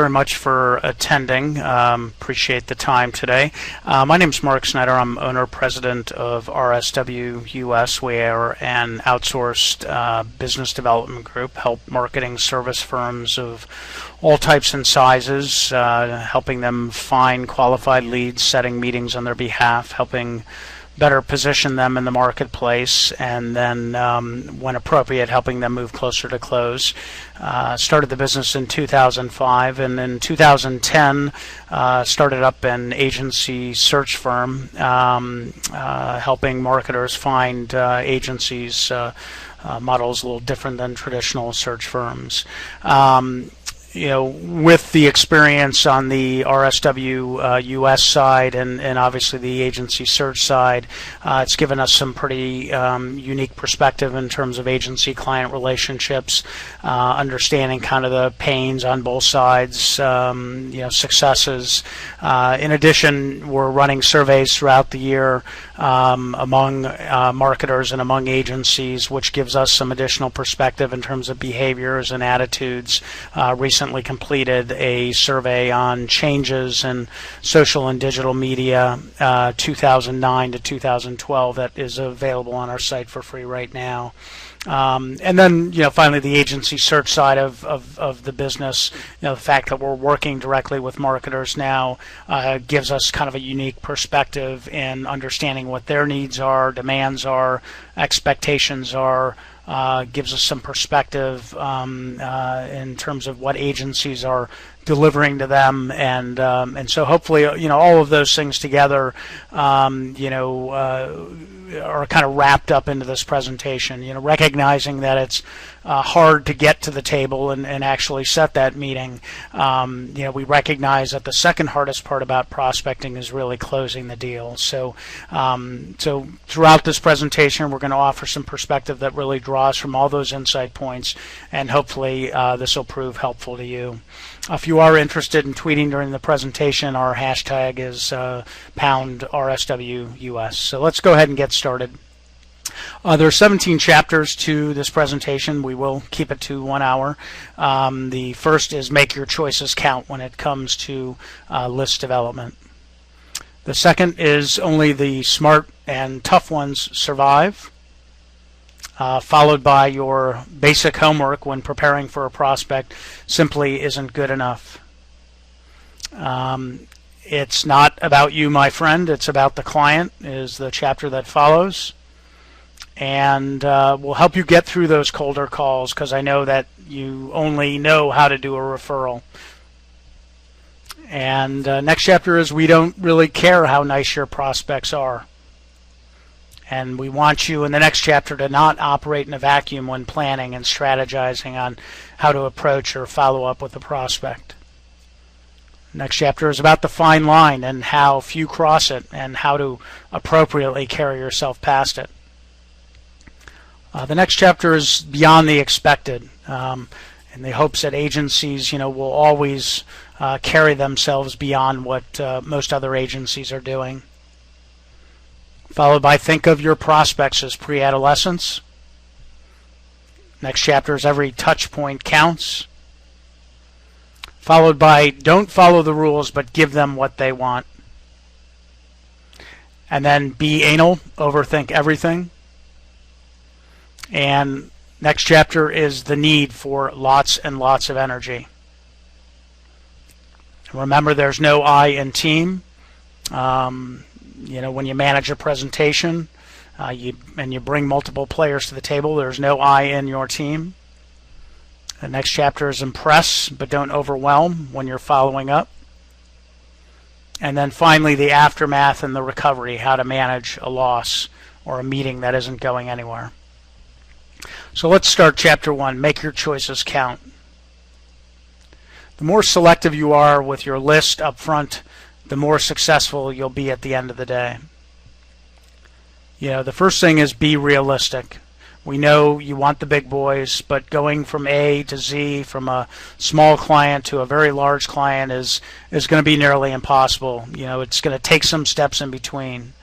very much for attending. Appreciate the time today. My name is Mark Sneider. I'm owner-president of RSW US. We are an outsourced business development group, help marketing service firms of all types and sizes, helping them find qualified leads, setting meetings on their behalf, helping better position them in the marketplace, and then when appropriate, helping them move closer to close. Started the business in 2005, and in 2010 started up an agency search firm, helping marketers find agencies. Models a little different than traditional search firms. With the experience on the RSW US side and obviously the agency search side, it's given us some pretty unique perspective in terms of agency-client relationships, understanding kind of the pains on both sides, successes. In addition, we're running surveys throughout the year among marketers and among agencies, which gives us some additional perspective in terms of behaviors and attitudes. Recently completed a survey on changes in social and digital media 2009 to 2012 that is available on our site for free right now. And then, finally, the agency search side of the business, the fact that we're working directly with marketers now gives us kind of a unique perspective in understanding what their needs are, demands are, expectations are, gives us some perspective in terms of what agencies are delivering to them, and so hopefully, all of those things together, are kind of wrapped up into this presentation. Recognizing that it's hard to get to the table and actually set that meeting. We recognize that the second hardest part about prospecting is really closing the deal. So throughout this presentation, we're going to offer some perspective that really draws from all those insight points, and hopefully this will prove helpful to you. If you are interested in tweeting during the presentation, our hashtag is #RSWUS. So let's go ahead and get started. There are 17 chapters to this presentation. We will keep it to 1 hour. The first is make your choices count when it comes to list development. The second is only the smart and tough ones survive, followed by your basic homework when preparing for a prospect simply isn't good enough. It's not about you, my friend. It's about the client is the chapter that follows. And we'll help you get through those colder calls, because I know that you only know how to do a referral. And next chapter is we don't really care how nice your prospects are. And we want you in the next chapter to not operate in a vacuum when planning and strategizing on how to approach or follow up with a prospect. Next chapter is about the fine line and how few cross it and how to appropriately carry yourself past it. The next chapter is beyond the expected, in the hopes that agencies, will always carry themselves beyond what most other agencies are doing. Followed by think of your prospects as pre-adolescents. Next chapter is every touch point counts. Followed by don't follow the rules, but give them what they want. And then be anal, overthink everything. And next chapter is the need for lots and lots of energy. Remember, there's no I in team. When you manage a presentation and you bring multiple players to the table, there's no I in your team. The next chapter is impress, but don't overwhelm when you're following up. And then finally, the aftermath and the recovery, how to manage a loss or a meeting that isn't going anywhere. So let's start chapter 1, make your choices count. The more selective you are with your list up front, the more successful you'll be at the end of the day. The first thing is be realistic. We know you want the big boys, but going from A to Z, from a small client to a very large client is going to be nearly impossible. It's going to take some steps in between.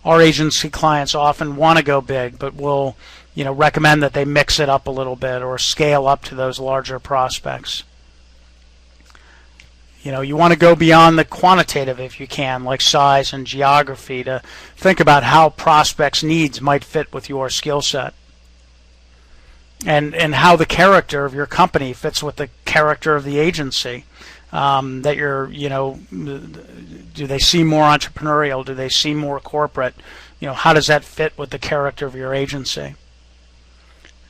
Our agency clients often want to go big, but we'll recommend that they mix it up a little bit or scale up to those larger prospects. You want to go beyond the quantitative if you can, like size and geography, to think about how prospects' needs might fit with your skill set. And how the character of your company fits with the character of the agency. That you're, do they seem more entrepreneurial? Do they seem more corporate? How does that fit with the character of your agency?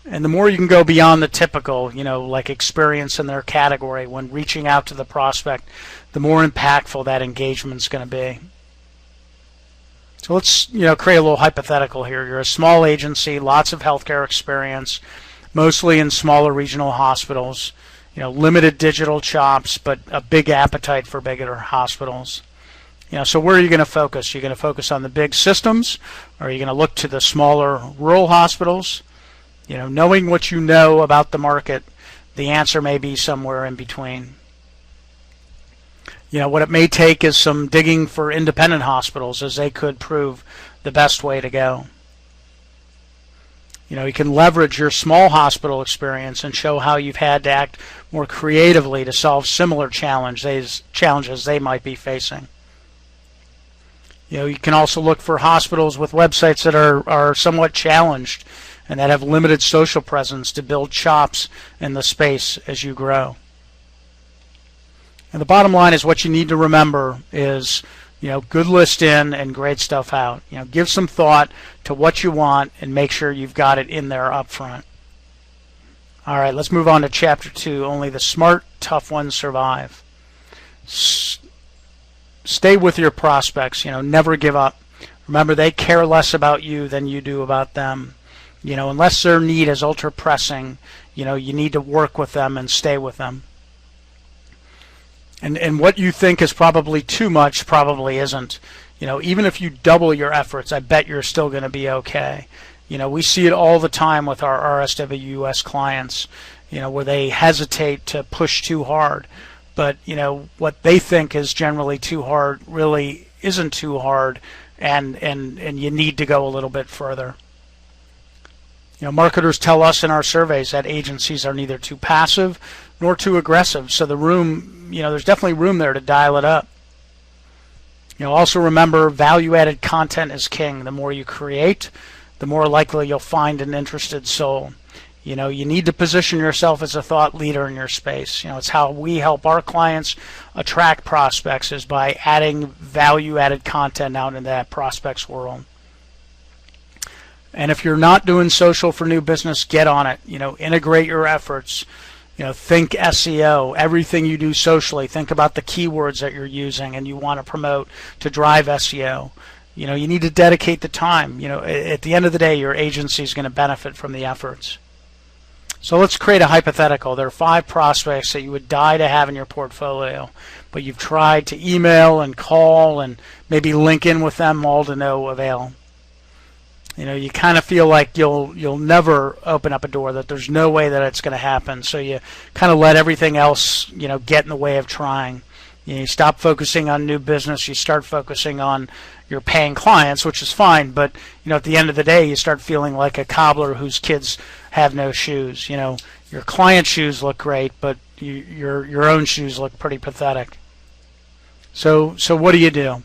And the more you can go beyond the typical, like experience in their category when reaching out to the prospect, the more impactful that engagement's going to be. So let's, create a little hypothetical here. You're a small agency, lots of healthcare experience, mostly in smaller regional hospitals, limited digital chops, but a big appetite for bigger hospitals. So where are you going to focus? You're going to focus on the big systems, or are you going to look to the smaller rural hospitals? Knowing what you know about the market, the answer may be somewhere in between. What it may take is some digging for independent hospitals, as they could prove the best way to go. You can leverage your small hospital experience and show how you've had to act more creatively to solve similar challenges they might be facing. You can also look for hospitals with websites that are somewhat challenged and that have limited social presence to build chops in the space as you grow. And the bottom line is, what you need to remember is, good list in and great stuff out. Give some thought to what you want and make sure you've got it in there up front. All right, let's move on to Chapter 2. Only the smart, tough ones survive. Stay with your prospects. Never give up. Remember, they care less about you than you do about them. Unless their need is ultra pressing, you need to work with them and stay with them. And what you think is probably too much probably isn't. Even if you double your efforts, I bet you're still going to be okay. We see it all the time with our RSW US clients, where they hesitate to push too hard. But, what they think is generally too hard really isn't too hard, and you need to go a little bit further. Marketers tell us in our surveys that agencies are neither too passive nor too aggressive. So there's definitely room there to dial it up. Also remember, value-added content is king. The more you create, the more likely you'll find an interested soul. You need to position yourself as a thought leader in your space. It's how we help our clients attract prospects, is by adding value-added content out into that prospect's world. And if you're not doing social for new business, get on it. Integrate your efforts. Think SEO. Everything you do socially, think about the keywords that you're using and you want to promote to drive SEO. You need to dedicate the time. At the end of the day, your agency is going to benefit from the efforts. So let's create a hypothetical. There are 5 prospects that you would die to have in your portfolio, but you've tried to email and call and maybe link in with them, all to no avail. You kind of feel like you'll never open up a door, that there's no way that it's going to happen. So you kind of let everything else, get in the way of trying. You stop focusing on new business. You start focusing on your paying clients, which is fine. But at the end of the day, you start feeling like a cobbler whose kids have no shoes. Your client shoes look great, but your own shoes look pretty pathetic. So what do you do?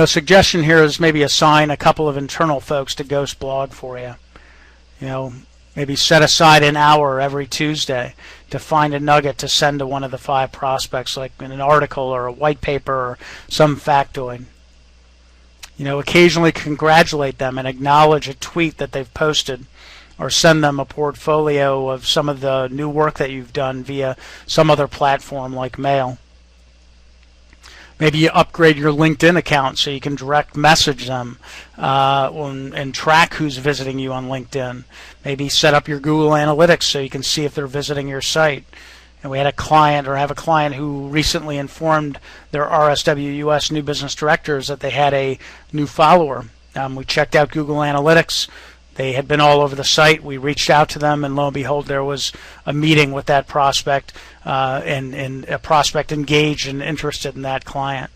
Suggestion here is maybe assign a couple of internal folks to ghost blog for you. Maybe set aside an hour every Tuesday to find a nugget to send to one of the 5 prospects, like in an article or a white paper or some factoid. Occasionally congratulate them and acknowledge a tweet that they've posted, or send them a portfolio of some of the new work that you've done via some other platform like mail. Maybe you upgrade your LinkedIn account so you can direct message them and track who's visiting you on LinkedIn. Maybe set up your Google Analytics so you can see if they're visiting your site. And we had a client who recently informed their RSW US new business directors that they had a new follower. We checked out Google Analytics. They had been all over the site. We reached out to them, and lo and behold, there was a meeting with that prospect, and a prospect engaged and interested in that client.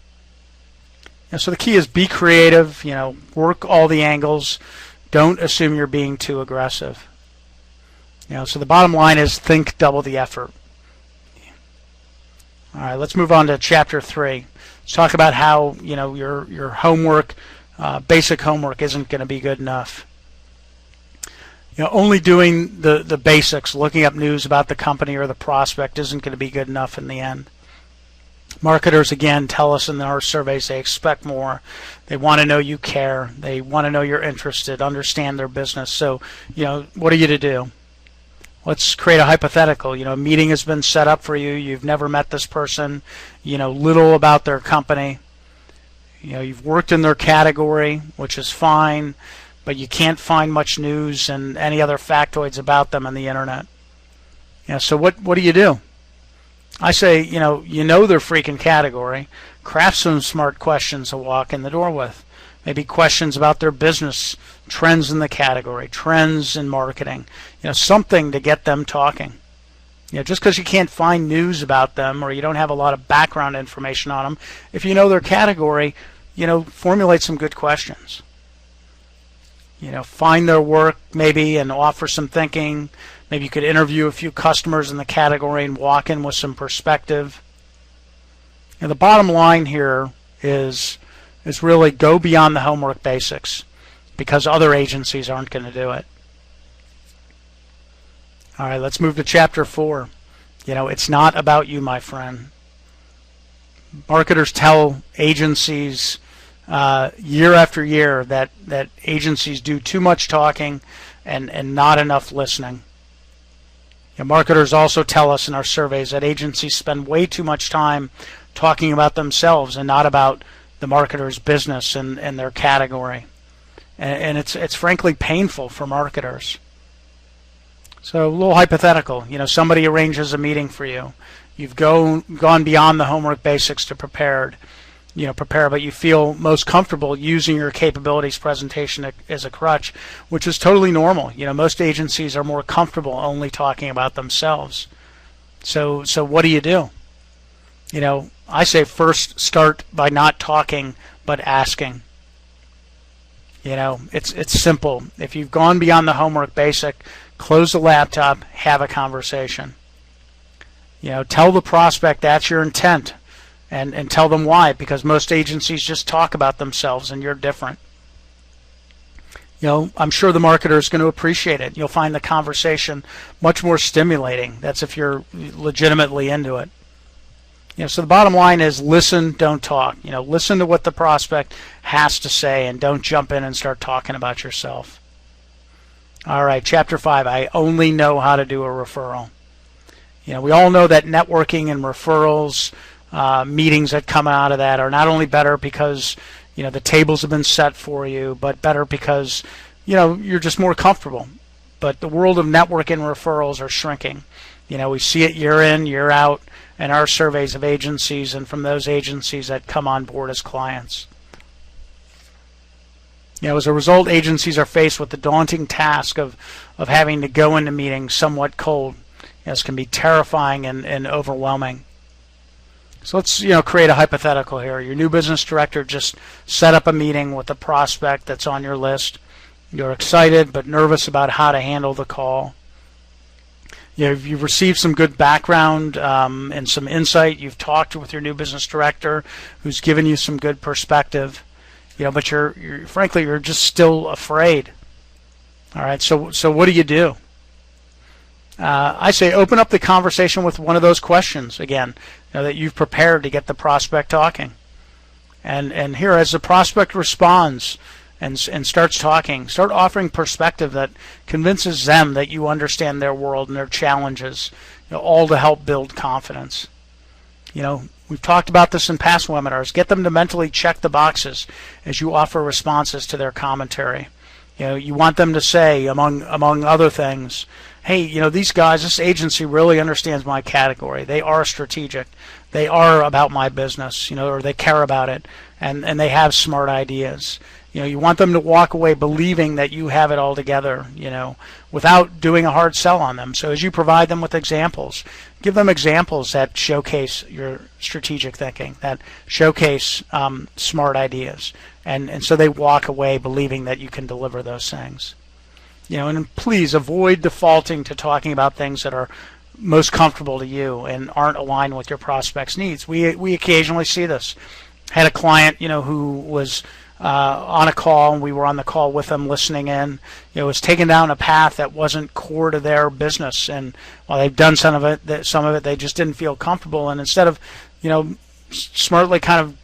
So the key is be creative. Work all the angles. Don't assume you're being too aggressive. So the bottom line is, think double the effort. All All right, let's move on to Chapter 3. Let's talk about how your homework, basic homework, isn't going to be good enough. Only doing the basics, looking up news about the company or the prospect, isn't going to be good enough in the end. Marketers, again, tell us in our surveys they expect more. They want to know you care. They want to know you're interested, understand their business. So, what are you to do? Let's create a hypothetical. A meeting has been set up for you. You've never met this person. Little about their company. You've worked in their category, which is fine, but you can't find much news and any other factoids about them on the internet. So what do you do? I say, you know their freaking category. Craft some smart questions to walk in the door with. Maybe questions about their business, trends in the category, trends in marketing. Something to get them talking. Just because you can't find news about them or you don't have a lot of background information on them, if you know their category, formulate some good questions. Find their work maybe and offer some thinking. Maybe you could interview a few customers in the category and walk in with some perspective. The bottom line here is really go beyond the homework basics because other agencies aren't going to do it. All right, let's move to Chapter 4. It's not about you, my friend. Marketers tell agencies year after year that agencies do too much talking and not enough listening. Marketers also tell us in our surveys that agencies spend way too much time talking about themselves and not about the marketer's business and their category. And it's frankly painful for marketers. So a little hypothetical, somebody arranges a meeting for you. You've gone beyond the homework basics to prepare, but you feel most comfortable using your capabilities presentation as a crutch, which is totally normal. Most agencies are more comfortable only talking about themselves. So what do? I say first start by not talking but asking. It's simple. If you've gone beyond the homework basic, close the laptop, have a conversation. Tell the prospect that's your intent and tell them why, because most agencies just talk about themselves and you're different. I'm sure the marketer is going to appreciate it. You'll find the conversation much more stimulating. That's if you're legitimately into it. So the bottom line is listen, don't talk. Listen to what the prospect has to say and don't jump in and start talking about yourself. All right, Chapter 5, I only know how to do a referral. We all know that networking and referrals, meetings that come out of that are not only better because, the tables have been set for you, but better because, you're just more comfortable. But the world of networking and referrals are shrinking. We see it year in, year out in our surveys of agencies and from those agencies that come on board as clients. As a result, agencies are faced with the daunting task of having to go into meetings somewhat cold. This can be terrifying and overwhelming. So let's create a hypothetical here. Your new business director just set up a meeting with a prospect that's on your list. You're excited but nervous about how to handle the call. You've received some good background and some insight. You've talked with your new business director who's given you some good perspective. But you're frankly just still afraid. All right, so what do? I say open up the conversation with one of those questions again that you've prepared to get the prospect talking. And here, as the prospect responds and starts talking, start offering perspective that convinces them that you understand their world and their challenges, all to help build confidence. We've talked about this in past webinars. Get them to mentally check the boxes as you offer responses to their commentary. You want them to say, among other things, hey, these guys, this agency really understands my category. They are strategic. They are about my business, or they care about it, and they have smart ideas. You want them to walk away believing that you have it all together, without doing a hard sell on them. So as you provide them with examples, give them examples that showcase your strategic thinking, that showcase smart ideas, and so they walk away believing that you can deliver those things. And please avoid defaulting to talking about things that are most comfortable to you and aren't aligned with your prospect's needs. We occasionally see this. Had a client, who was on a call, and we were on the call with them listening in. Was taken down a path that wasn't core to their business, and while they've done some of it, they just didn't feel comfortable. And instead of, smartly kind of,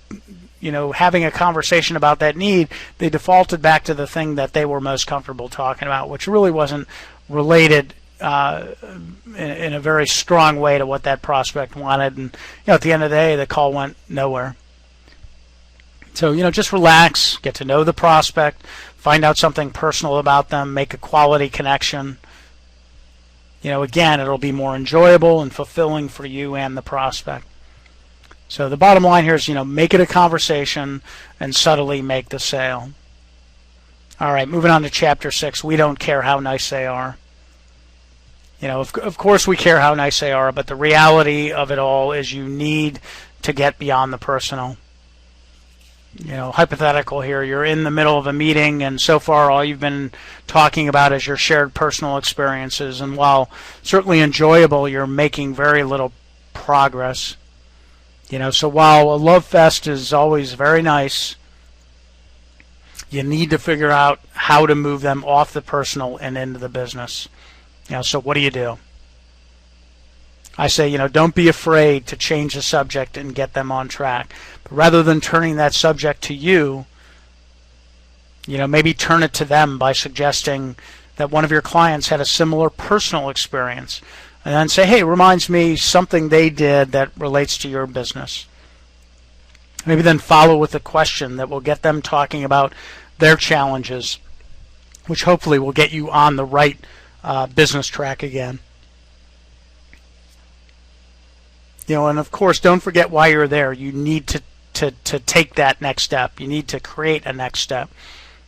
having a conversation about that need, they defaulted back to the thing that they were most comfortable talking about, which really wasn't related in a very strong way to what that prospect wanted. And at the end of the day, the call went nowhere. So, just relax, get to know the prospect, find out something personal about them, make a quality connection. Again, it'll be more enjoyable and fulfilling for you and the prospect. So the bottom line here is, make it a conversation and subtly make the sale. All right, moving on to Chapter 6. We don't care how nice they are. Of course we care how nice they are, but the reality of it all is you need to get beyond the personal. Hypothetical here, you're in the middle of a meeting, and so far all you've been talking about is your shared personal experiences, and while certainly enjoyable, you're making very little progress. So while a love fest is always very nice, you need to figure out how to move them off the personal and into the business. So what do? I say, don't be afraid to change the subject and get them on track. But rather than turning that subject to you, maybe turn it to them by suggesting that one of your clients had a similar personal experience. And then say, hey, it reminds me something they did that relates to your business. Maybe then follow with a question that will get them talking about their challenges, which hopefully will get you on the right business track again. And of course, don't forget why you're there. You need to take that next step. You need to create a next step.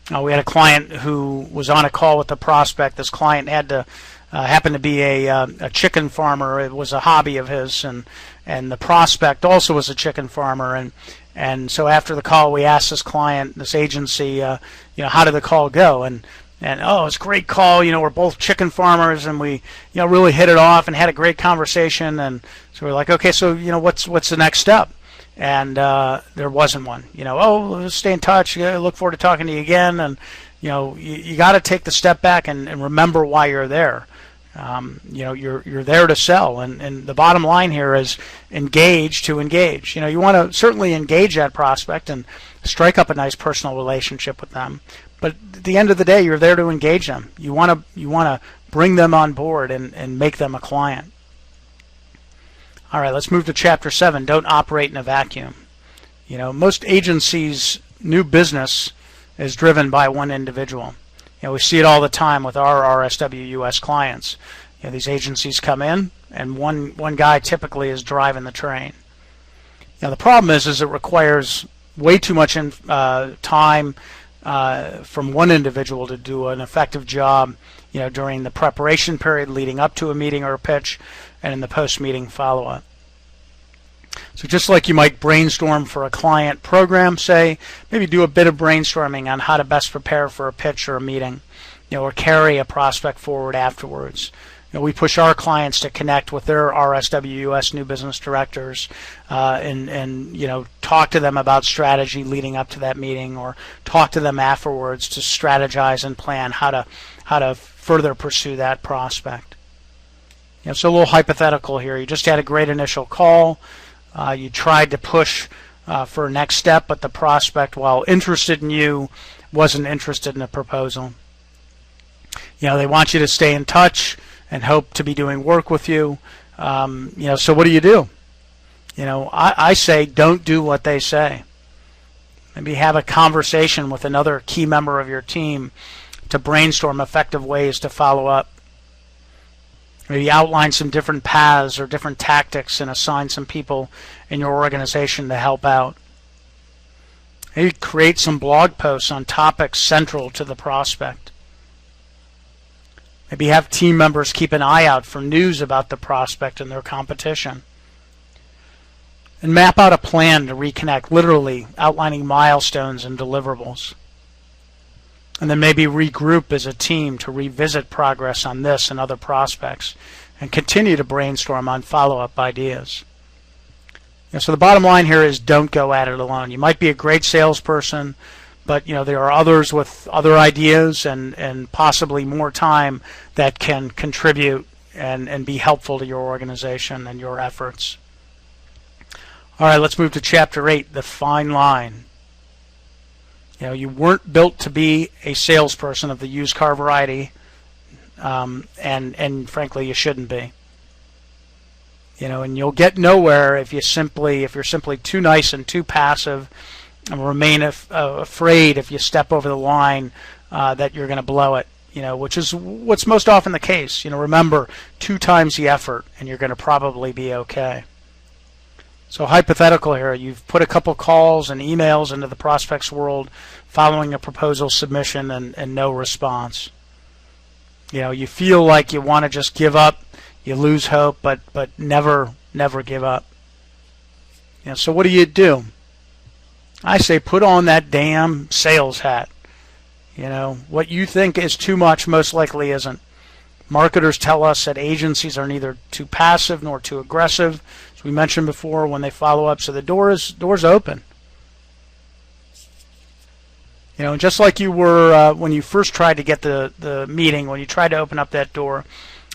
We had a client who was on a call with a prospect. This client happened to be a chicken farmer. It was a hobby of his, and the prospect also was a chicken farmer. And so after the call, we asked this client, this agency, how did the call go? And oh, it was a great call. We're both chicken farmers, and we, really hit it off and had a great conversation. And so we're like, okay, so what's the next step? And there wasn't one. Let's stay in touch. Look forward to talking to you again. And you got to take the step back and remember why you're there. You're there to sell, and the bottom line here is engage to engage. You want to certainly engage that prospect and strike up a nice personal relationship with them. But at the end of the day, you're there to engage them. You want to bring them on board and make them a client. All right, let's move to Chapter 7. Don't operate in a vacuum. Most agencies' new business is driven by one individual. We see it all the time with our RSW US clients. These agencies come in, and one guy typically is driving the train. The problem is it requires way too much time from one individual to do an effective job, during the preparation period leading up to a meeting or a pitch, and in the post-meeting follow-up. So just like you might brainstorm for a client program, say, maybe do a bit of brainstorming on how to best prepare for a pitch or a meeting, or carry a prospect forward afterwards. We push our clients to connect with their RSW US new business directors and talk to them about strategy leading up to that meeting, or talk to them afterwards to strategize and plan how to further pursue that prospect. So a little hypothetical here. You just had a great initial call. You tried to push for a next step, but the prospect, while interested in you, wasn't interested in a proposal. They want you to stay in touch and hope to be doing work with you. So what do? I say don't do what they say. Maybe have a conversation with another key member of your team to brainstorm effective ways to follow up. Maybe outline some different paths or different tactics and assign some people in your organization to help out. Maybe create some blog posts on topics central to the prospect. Maybe have team members keep an eye out for news about the prospect and their competition. And map out a plan to reconnect, literally outlining milestones and deliverables. And then maybe regroup as a team to revisit progress on this and other prospects, and continue to brainstorm on follow-up ideas. So the bottom line here is don't go at it alone. You might be a great salesperson, but there are others with other ideas and possibly more time that can contribute and be helpful to your organization and your efforts. All right, let's move to Chapter 8, the fine line. You weren't built to be a salesperson of the used car variety, and frankly, you shouldn't be. And you'll get nowhere if you're simply too nice and too passive, and remain afraid if you step over the line that you're going to blow it. Which is what's most often the case. Remember, 2 times the effort, and you're going to probably be okay. So hypothetical here, you've put a couple calls and emails into the prospect's world following a proposal submission and no response. You feel like you want to just give up, you lose hope, but never give up. So what do? I say put on that damn sales hat. What you think is too much most likely isn't. Marketers tell us that agencies are neither too passive nor too aggressive, as we mentioned before, when they follow up. So the door's open. Just like you were when you first tried to get the meeting, when you tried to open up that door,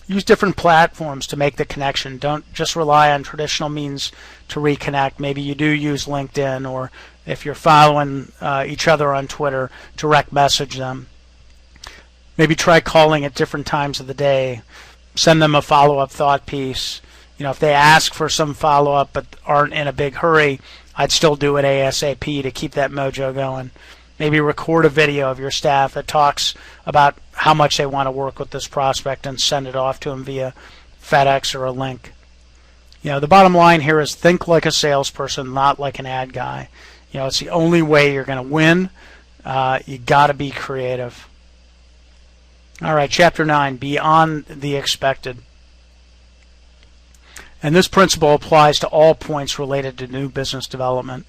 use different platforms to make the connection. Don't just rely on traditional means to reconnect. Maybe you do use LinkedIn, or if you're following each other on Twitter, direct message them. Maybe try calling at different times of the day. Send them a follow-up thought piece. If they ask for some follow-up but aren't in a big hurry, I'd still do it ASAP to keep that mojo going. Maybe record a video of your staff that talks about how much they want to work with this prospect and send it off to them via FedEx or a link. The bottom line here is think like a salesperson, not like an ad guy. It's the only way you're going to win. You got to be creative. All right, Chapter 9, Beyond the Expected. And this principle applies to all points related to new business development.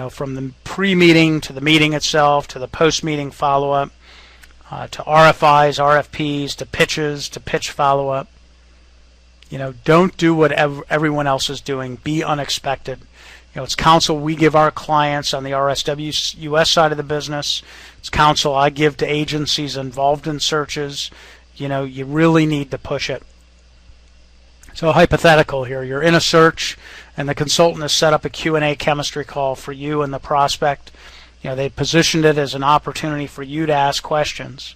From the pre-meeting to the meeting itself, to the post-meeting follow-up, to RFIs, RFPs, to pitches, to pitch follow-up. Don't do what everyone else is doing. Be unexpected. It's counsel we give our clients on the RSW US side of the business. It's counsel I give to agencies involved in searches. You really need to push it. So hypothetical here, you're in a search and the consultant has set up a Q&A chemistry call for you and the prospect. They positioned it as an opportunity for you to ask questions.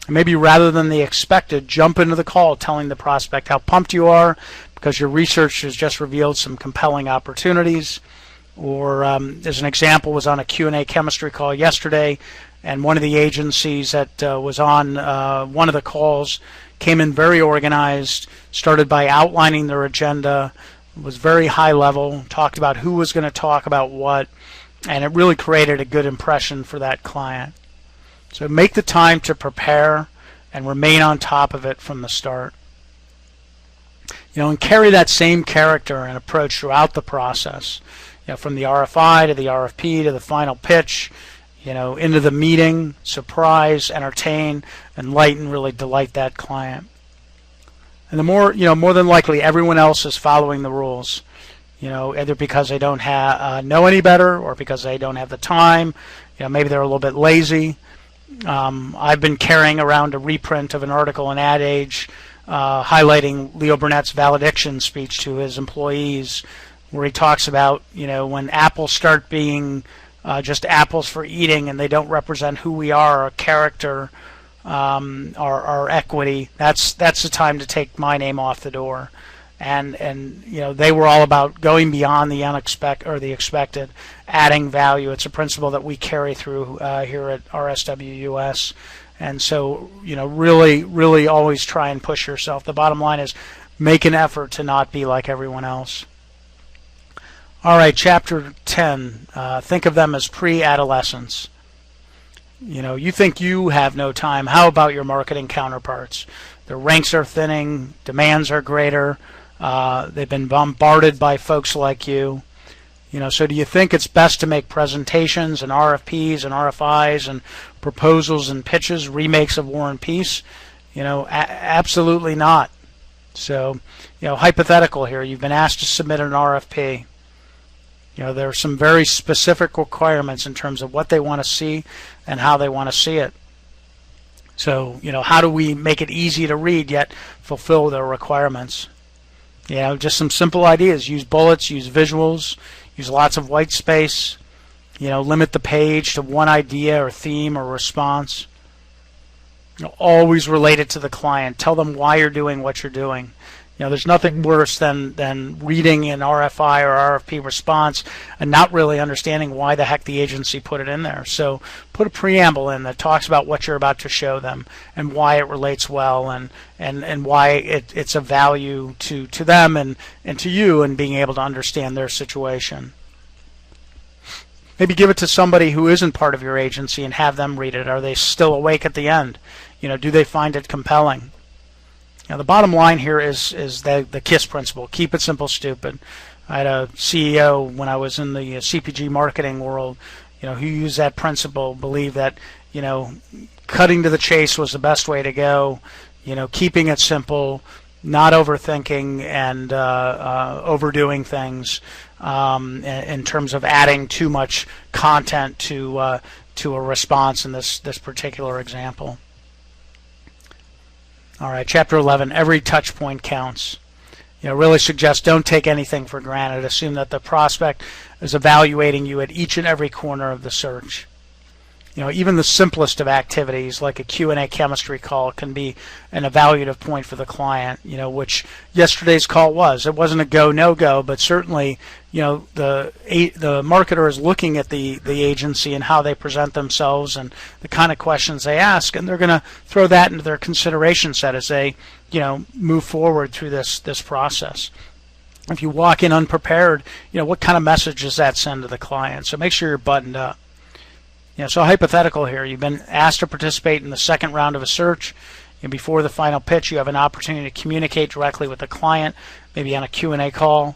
And maybe rather than the expected, jump into the call telling the prospect how pumped you are because your research has just revealed some compelling opportunities. Or as an example, was on a Q&A chemistry call yesterday, and one of the agencies that was on one of the calls came in very organized, started by outlining their agenda, was very high level, talked about who was going to talk about what, and it really created a good impression for that client. So make the time to prepare and remain on top of it from the start. And carry that same character and approach throughout the process. From the RFI to the RFP to the final pitch, into the meeting, surprise, entertain, enlighten, really delight that client. And the more than likely everyone else is following the rules, either because they don't know any better or because they don't have the time, maybe they're a little bit lazy. I've been carrying around a reprint of an article in Ad Age highlighting Leo Burnett's valediction speech to his employees, where he talks about, when apples start being just apples for eating and they don't represent who we are, our character, our equity, that's the time to take my name off the door. And they were all about going beyond the unexpected or the expected, adding value. It's a principle that we carry through here at RSW US. And so, really always try and push yourself. The bottom line is make an effort to not be like everyone else. All right, Chapter 10, think of them as pre-adolescents. You think you have no time. How about your marketing counterparts? Their ranks are thinning, demands are greater, they've been bombarded by folks like you. So do you think it's best to make presentations and RFPs and RFIs and proposals and pitches, remakes of War and Peace? Absolutely not. So, hypothetical here. You've been asked to submit an RFP. There are some very specific requirements in terms of what they want to see and how they want to see it. So, how do we make it easy to read yet fulfill their requirements? Just some simple ideas. Use bullets, use visuals, use lots of white space. Limit the page to one idea or theme or response. Always relate it to the client. Tell them why you're doing what you're doing. There's nothing worse than reading an RFI or RFP response and not really understanding why the heck the agency put it in there. So put a preamble in that talks about what you're about to show them and why it relates well and why it's a value to them and to you and being able to understand their situation. Maybe give it to somebody who isn't part of your agency and have them read it. Are they still awake at the end? Do they find it compelling? Now, the bottom line here is the KISS principle. Keep it simple, stupid. I had a CEO when I was in the CPG marketing world, who used that principle, believed that, cutting to the chase was the best way to go, keeping it simple, not overthinking and overdoing things in terms of adding too much content to a response in this particular example. All right, Chapter 11, every touch point counts. Really suggest don't take anything for granted. Assume that the prospect is evaluating you at each and every corner of the search. Even the simplest of activities like a Q&A chemistry call can be an evaluative point for the client, which yesterday's call was. It wasn't a go, no-go, but certainly, the marketer is looking at the agency and how they present themselves and the kind of questions they ask, and they're going to throw that into their consideration set as they, move forward through this process. If you walk in unprepared, what kind of message does that send to the client? So make sure you're buttoned up. So hypothetical here, you've been asked to participate in the second round of a search. Before the final pitch, you have an opportunity to communicate directly with the client, maybe on a Q&A call.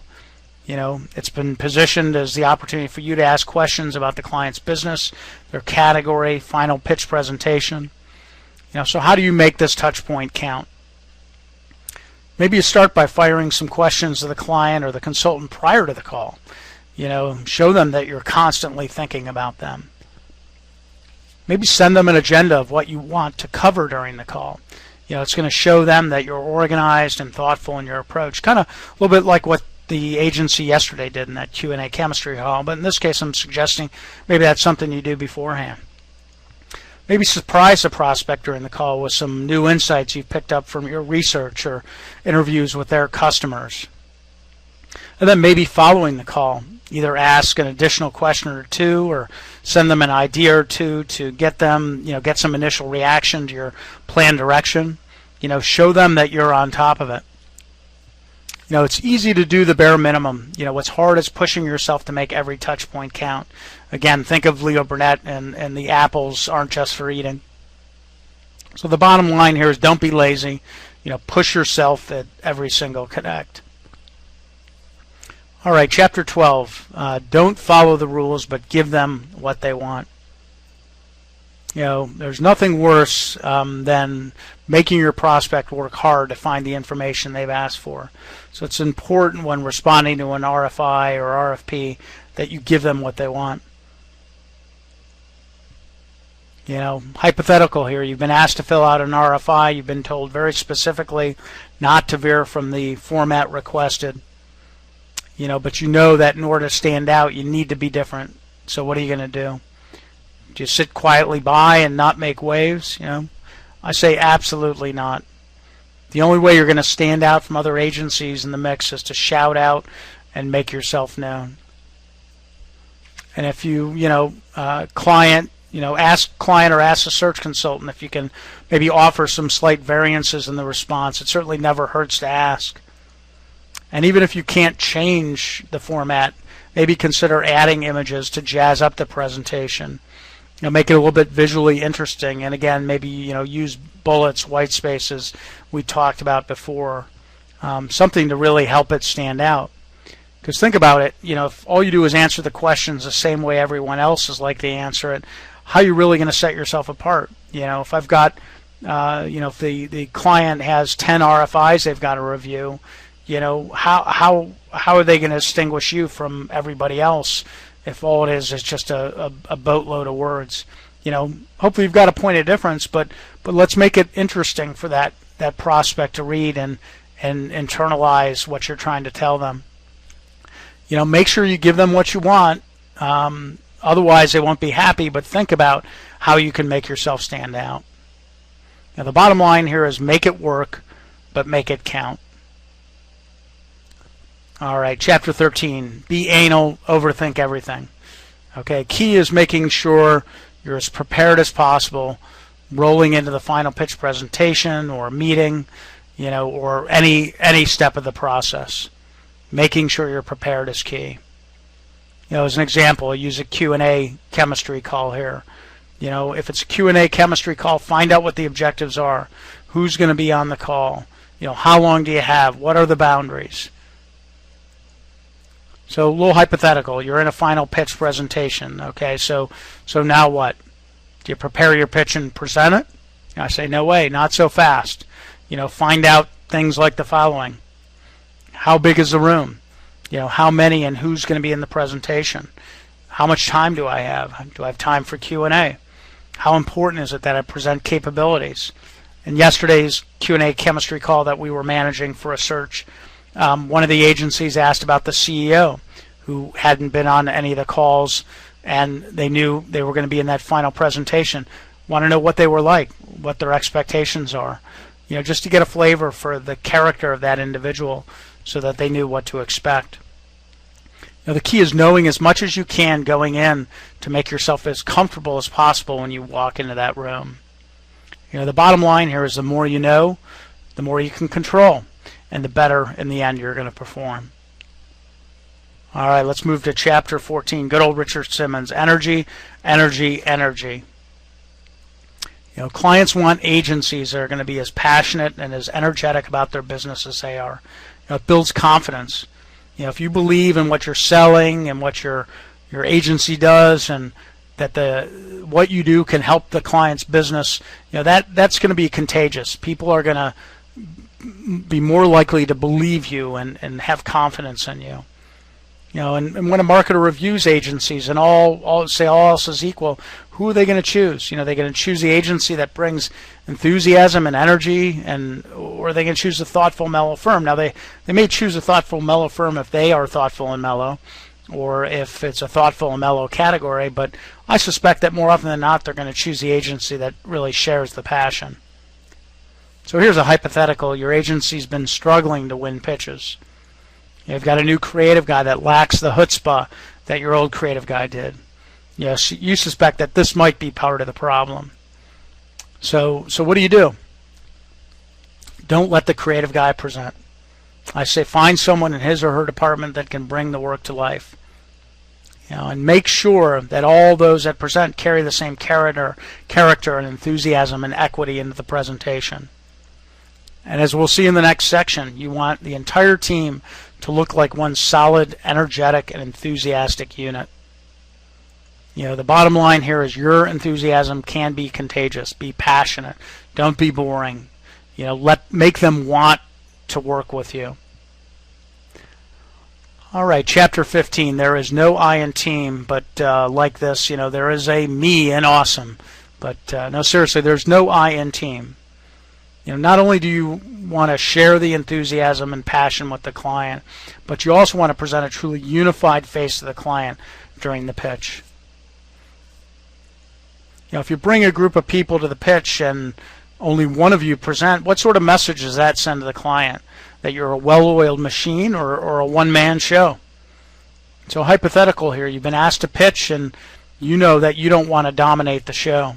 It's been positioned as the opportunity for you to ask questions about the client's business, their category, final pitch presentation. So how do you make this touch point count? Maybe you start by firing some questions to the client or the consultant prior to the call. Show them that you're constantly thinking about them. Maybe send them an agenda of what you want to cover during the call. It's going to show them that you're organized and thoughtful in your approach. Kind of a little bit like what the agency yesterday did in that Q&A chemistry call. But in this case, I'm suggesting maybe that's something you do beforehand. Maybe surprise the prospect during the call with some new insights you've picked up from your research or interviews with their customers. And then maybe following the call, either ask an additional question or two or send them an idea or two to get them, get some initial reaction to your plan direction. Show them that you're on top of it. It's easy to do the bare minimum. What's hard is pushing yourself to make every touch point count. Again, think of Leo Burnett and the apples aren't just for eating. So the bottom line here is don't be lazy. Push yourself at every single connect. All right, Chapter 12, don't follow the rules, but give them what they want. There's nothing worse than making your prospect work hard to find the information they've asked for. So it's important when responding to an RFI or RFP that you give them what they want. Hypothetical here, you've been asked to fill out an RFI, you've been told very specifically not to veer from the format requested. But that in order to stand out, you need to be different. So what are you going to do? Just sit quietly by and not make waves? I say absolutely not. The only way you're going to stand out from other agencies in the mix is to shout out and make yourself known. And if you, ask client or ask a search consultant if you can maybe offer some slight variances in the response. It certainly never hurts to ask. And even if you can't change the format, maybe consider adding images to jazz up the presentation. Make it a little bit visually interesting. And again, maybe use bullets, white spaces we talked about before, something to really help it stand out. Because think about it, if all you do is answer the questions the same way everyone else is likely to answer it, how are you really going to set yourself apart? If I've got If the client has 10 RFIs they've got to review, how are they going to distinguish you from everybody else if all it is just a boatload of words? Hopefully you've got a point of difference, but let's make it interesting for that prospect to read and internalize what you're trying to tell them. Make sure you give them what you want. Otherwise, they won't be happy, but think about how you can make yourself stand out. Now, the bottom line here is make it work, but make it count. All right, Chapter 13, be anal, overthink everything. Okay, key is making sure you're as prepared as possible, rolling into the final pitch presentation or meeting, or any step of the process. Making sure you're prepared is key. As an example, I use a Q&A chemistry call here. If it's a Q&A chemistry call, find out what the objectives are. Who's going to be on the call? How long do you have? What are the boundaries? So a little hypothetical. You're in a final pitch presentation. Okay, so now what? Do you prepare your pitch and present it? I say, no way, not so fast. Find out things like the following. How big is the room? How many and who's going to be in the presentation? How much time do I have? Do I have time for Q&A? How important is it that I present capabilities? In yesterday's Q&A chemistry call that we were managing for a search, one of the agencies asked about the CEO who hadn't been on any of the calls, and they knew they were going to be in that final presentation. Want to know what they were like, what their expectations are, just to get a flavor for the character of that individual so that they knew what to expect. The key is knowing as much as you can going in to make yourself as comfortable as possible when you walk into that room. The bottom line here is the more you know, the more you can control, and the better in the end you're going to perform. All right, let's move to Chapter 14. Good old Richard Simmons. Energy, energy, energy. Clients want agencies that are going to be as passionate and as energetic about their business as they are. It builds confidence. If you believe in what you're selling and what your agency does, and that what you do can help the client's business, that's going to be contagious. People are going to be more likely to believe you and have confidence in you. And when a marketer reviews agencies and all else is equal, who are they going to choose? They're going to choose the agency that brings enthusiasm and energy, or are they going to choose a thoughtful, mellow firm? Now, they may choose a thoughtful, mellow firm if they are thoughtful and mellow, or if it's a thoughtful and mellow category, but I suspect that more often than not, they're going to choose the agency that really shares the passion. So here's a hypothetical. Your agency's been struggling to win pitches. You've got a new creative guy that lacks the chutzpah that your old creative guy did. Yes, you suspect that this might be part of the problem. So what do? Don't let the creative guy present. I say find someone in his or her department that can bring the work to life. And make sure that all those that present carry the same character and enthusiasm and equity into the presentation. And as we'll see in the next section, you want the entire team to look like one solid, energetic, and enthusiastic unit. The bottom line here is your enthusiasm can be contagious. Be passionate. Don't be boring. Make them want to work with you. All right, Chapter 15. There is no I in team, but like this, there is a me in awesome. But no, seriously, there's no I in team. Not only do you want to share the enthusiasm and passion with the client, but you also want to present a truly unified face to the client during the pitch. If you bring a group of people to the pitch and only one of you present, what sort of message does that send to the client? That you're a well-oiled machine or a one-man show? So hypothetical here, you've been asked to pitch and you know that you don't want to dominate the show.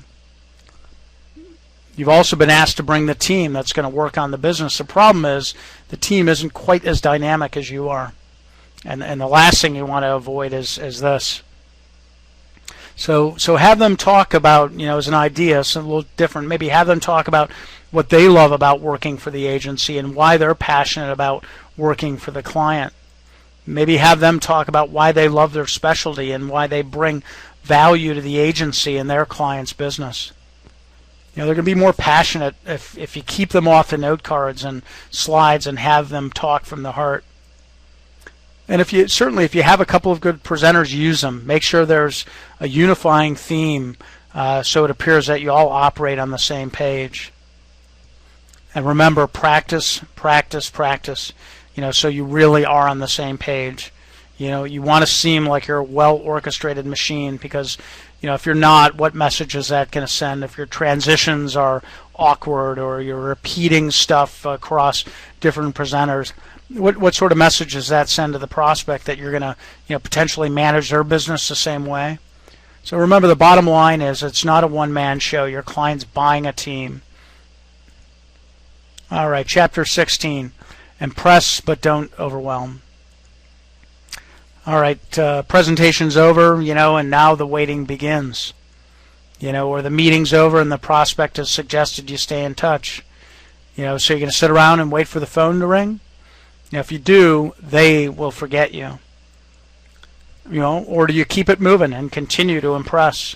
You've also been asked to bring the team that's going to work on the business. The problem is the team isn't quite as dynamic as you are. And the last thing you want to avoid is this. So have them talk about, as an idea, it's a little different. Maybe have them talk about what they love about working for the agency and why they're passionate about working for the client. Maybe have them talk about why they love their specialty and why they bring value to the agency and their client's business. they're going to be more passionate if you keep them off the note cards and slides and have them talk from the heart. And if you have a couple of good presenters, use them. Make sure there's a unifying theme so it appears that you all operate on the same page. And remember, practice, practice, practice. So you really are on the same page. You want to seem like you're a well-orchestrated machine, because if you're not, what message is that going to send? If your transitions are awkward or you're repeating stuff across different presenters, what sort of message does that send to the prospect that you're going to potentially manage their business the same way? So remember, the bottom line is it's not a one-man show. Your client's buying a team. All right, Chapter 16. Impress but don't overwhelm. All right, presentation's over, and now the waiting begins. Or the meeting's over and the prospect has suggested you stay in touch. So you're going to sit around and wait for the phone to ring? If you do, they will forget you. Or do you keep it moving and continue to impress?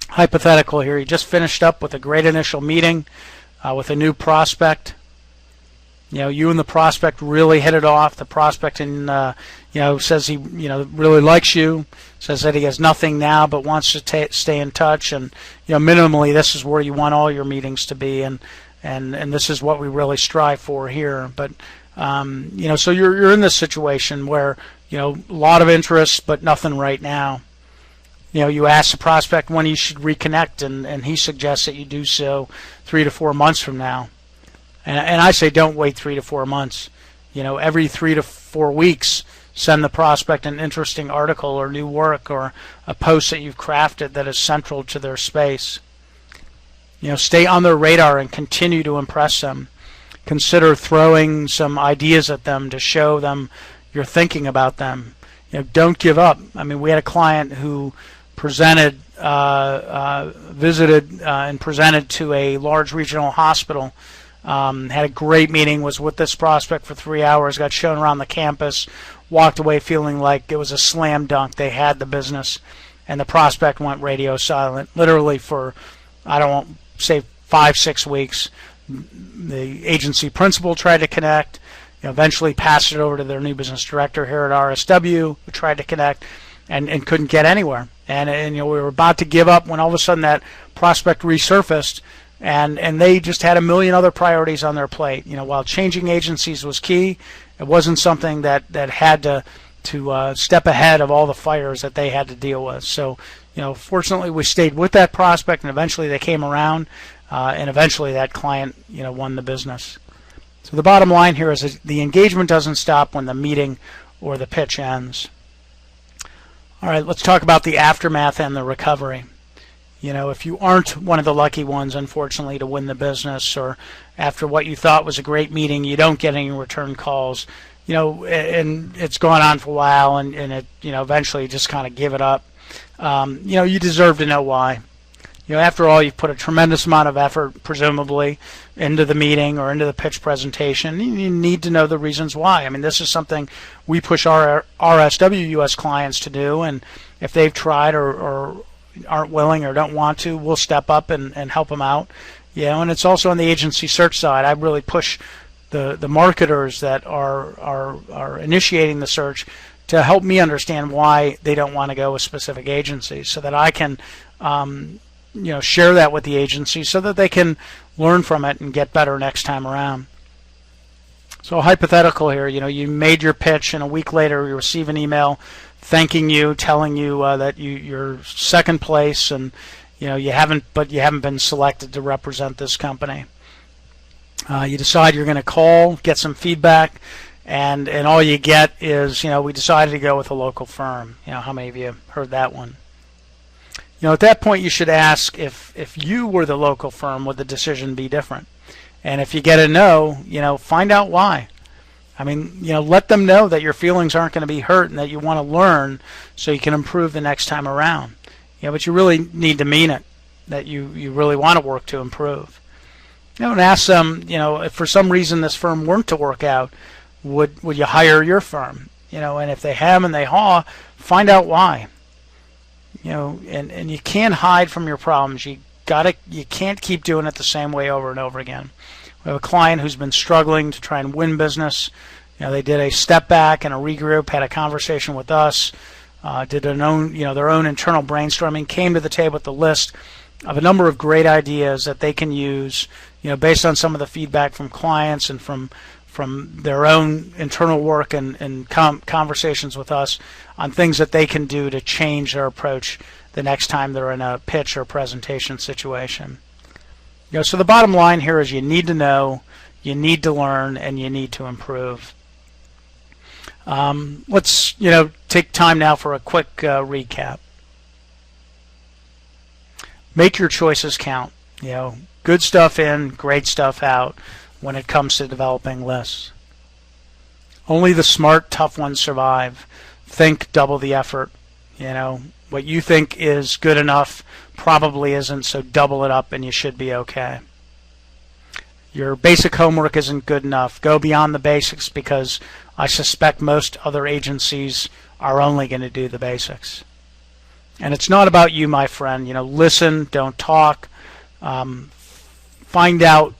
Hypothetical here, you just finished up with a great initial meeting with a new prospect. You and the prospect really hit it off. The prospect says he really likes you, says that he has nothing now but wants to stay in touch, and minimally this is where you want all your meetings to be, and this is what we really strive for here. But so you're in this situation where a lot of interest but nothing right now. You ask the prospect when you should reconnect, and he suggests that you do so 3 to 4 months from now. And I say don't wait 3 to 4 months. Every 3 to 4 weeks, send the prospect an interesting article or new work or a post that you've crafted that is central to their space. Stay on their radar and continue to impress them. Consider throwing some ideas at them to show them you're thinking about them. Don't give up. We had a client who visited and presented to a large regional hospital. Had a great meeting, was with this prospect for 3 hours, got shown around the campus, walked away feeling like it was a slam dunk. They had the business, and the prospect went radio silent, literally for, I don't want to say 5-6 weeks. The agency principal tried to connect, eventually passed it over to their new business director here at RSW, who tried to connect and couldn't get anywhere. And we were about to give up when all of a sudden that prospect resurfaced. And they just had a million other priorities on their plate. While changing agencies was key, it wasn't something that had to step ahead of all the fires that they had to deal with. So, fortunately we stayed with that prospect, and eventually they came around, and eventually that client, won the business. So the bottom line here is that the engagement doesn't stop when the meeting or the pitch ends. All right, let's talk about the aftermath and the recovery. If you aren't one of the lucky ones, unfortunately, to win the business, or after what you thought was a great meeting, you don't get any return calls, and it's gone on for a while, and it, eventually you just kind of give it up. You deserve to know why. After all, you've put a tremendous amount of effort, presumably, into the meeting or into the pitch presentation. You need to know the reasons why. This is something we push our RSW US clients to do, and if they've tried or aren't willing or don't want to, we'll step up and help them out. And it's also on the agency search side. I really push the marketers that are initiating the search to help me understand why they don't want to go with specific agencies, so that I can share that with the agency so that they can learn from it and get better next time around. So hypothetical here, you made your pitch, and a week later you receive an email thanking you, telling you that you're second place, and you haven't been selected to represent this company. You decide you're going to call, get some feedback, and all you get is we decided to go with a local firm. How many of you heard that one? At that point you should ask, if you were the local firm, would the decision be different? And if you get a no, find out why. Let them know that your feelings aren't going to be hurt and that you want to learn so you can improve the next time around. But you really need to mean it, that you really want to work to improve. And ask them, if for some reason this firm weren't to work out, would you hire your firm? And if they hem and they haw, find out why. And you can't hide from your problems. You you can't keep doing it the same way over and over again. We have a client who's been struggling to try and win business. They did a step back and a regroup, had a conversation with us, did their own internal brainstorming, came to the table with the list of a number of great ideas that they can use, based on some of the feedback from clients and from their own internal work and conversations with us on things that they can do to change their approach the next time they're in a pitch or presentation situation. So the bottom line here is you need to know, you need to learn, and you need to improve. Let's take time now for a quick recap. Make your choices count. Good stuff in, great stuff out when it comes to developing lists. Only the smart, tough ones survive. Think double the effort. What you think is good enough probably isn't, so double it up and you should be okay. Your basic homework isn't good enough. Go beyond the basics, because I suspect most other agencies are only going to do the basics. And it's not about you, my friend. Listen, don't talk. Find out,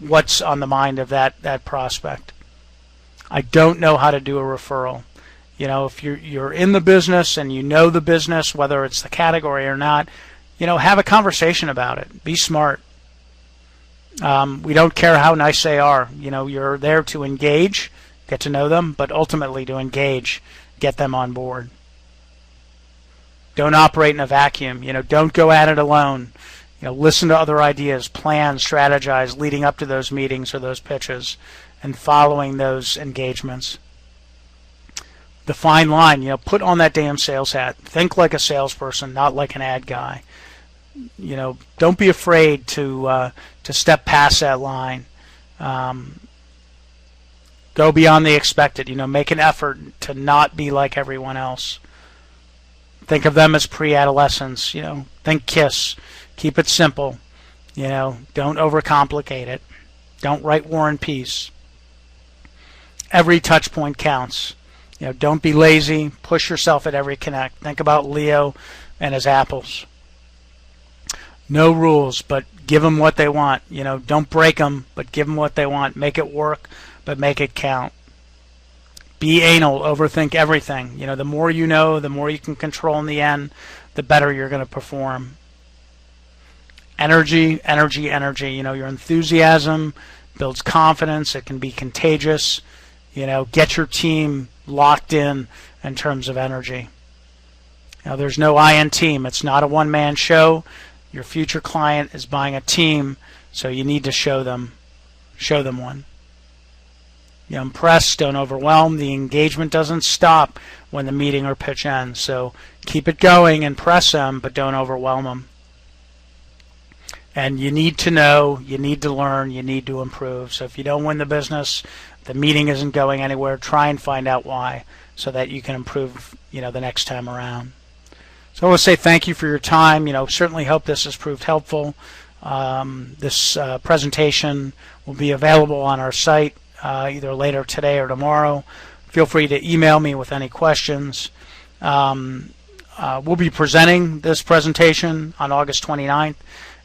what's on the mind of that prospect. I don't know how to do a referral. If you're in the business and you know the business, whether it's the category or not, have a conversation about it. Be smart. We don't care how nice they are. You're there to engage, get to know them, but ultimately to engage, get them on board. Don't operate in a vacuum. Don't go at it alone. Listen to other ideas, plan, strategize leading up to those meetings or those pitches, and following those engagements. The fine line, put on that damn sales hat. Think like a salesperson, not like an ad guy. Don't be afraid to step past that line. Go beyond the expected. Make an effort to not be like everyone else. Think of them as pre-adolescents. Think KISS. Keep it simple. Don't overcomplicate it. Don't write War and Peace. Every touch point counts. Don't be lazy. Push yourself at every connect. Think about Leo and his apples. No rules, but give them what they want. Don't break them, but give them what they want. Make it work, but make it count. Be anal. Overthink everything. The more you know, the more you can control in the end, the better you're going to perform. Energy, energy, energy. Your enthusiasm builds confidence. It can be contagious. Get your team locked in terms of energy. There's no I in team. It's not a one-man show. Your future client is buying a team, so you need to show them one. Impress, don't overwhelm. The engagement doesn't stop when the meeting or pitch ends, so keep it going, impress them, but don't overwhelm them. And you need to know, you need to learn, you need to improve. So if you don't win the business, the meeting isn't going anywhere, try and find out why so that you can improve, the next time around. So I want to say thank you for your time. Certainly hope this has proved helpful. This presentation will be available on our site either later today or tomorrow. Feel free to email me with any questions. We'll be presenting this presentation on August 29th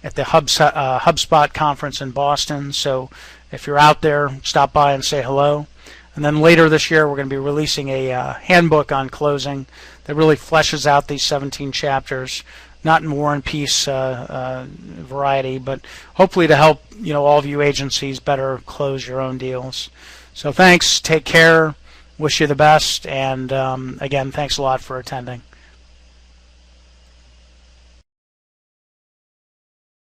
at the HubSpot conference in Boston. So if you're out there, stop by and say hello. And then later this year, we're going to be releasing a handbook on closing that really fleshes out these 17 chapters, not in War and Peace variety, but hopefully to help all of you agencies better close your own deals. So thanks, take care, wish you the best, and again, thanks a lot for attending.